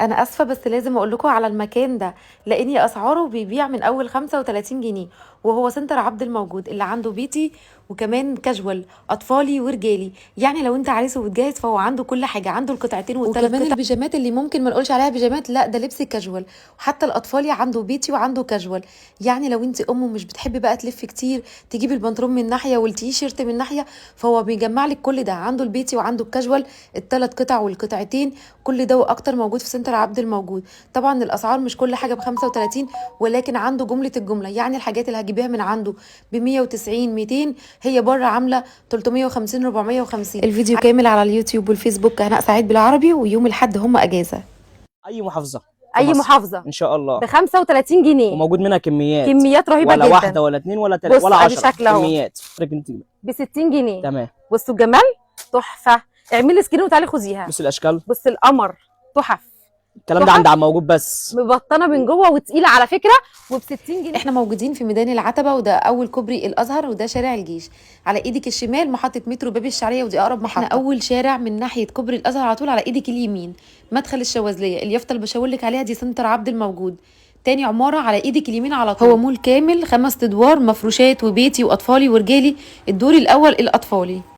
انا اسفه بس لازم اقول لكم على المكان ده، لاني اسعاره بيبيع من اول 35 جنيه، وهو سنتر عبد الموجود اللي عنده بيتي وكمان كاجوال اطفالي ورجالي. يعني لو انت عريس وبتجهز فهو عنده كل حاجه، عنده القطعتين والثلاث وكمان قطع، البيجامات اللي ممكن ما نقولش عليها بيجامات، لا ده لبس كاجوال. وحتى الاطفالي عنده بيتي وعنده كاجوال. يعني لو انت ام مش بتحبي بقى تلف كتير تجيب البنطلون من ناحيه والتيشيرت من ناحيه، فهو بيجمع لك كل ده، عنده البيتي وعنده الكاجوال، الثلاث قطع والقطعتين، كل ده واكتر موجود في سنتر عبد الموجود. طبعا الاسعار مش كل حاجه ب 35، ولكن عنده جمله الجمله، يعني الحاجات اللي هتجيبيها من عنده ب 190 200 هي بره عامله 350 450. الفيديو كامل على اليوتيوب والفيسبوك هناء سعيد بالعربي، ويوم الاحد هم اجازه. اي محافظه في اي مصر محافظه ان شاء الله. ب 35 جنيه. وموجود منها كميات، كميات رهيبه ولا جدا. واحده ولا اتنين ولا بص ولا ادي 10 شكل اهو كميات. ب 60 جنيه. تمام. بصوا الجمال، تحفه. اعملي سكرين وتعالي خديها. بص الاشكال، بص القمر، تحف. الكلام ده عند عم موجود بس. مبطنه من جوه وتقيله على فكره، وب 60 جنيه. احنا موجودين في ميدان العتبه، وده اول كوبري الازهر، وده شارع الجيش. على ايدك الشمال محطه مترو باب الشعريه، ودي اقرب محطه. احنا اول شارع من ناحيه كوبري الازهر على طول، على ايدك اليمين مدخل الشواذليه. اليافطه اللي بشاور لك عليها دي سنتر عبد الموجود، تاني عماره على ايدك اليمين على طول. هو مول كامل 5 ادوار، مفروشات وبيتي واطفالي ورجالي. الدور الاول الاطفالي.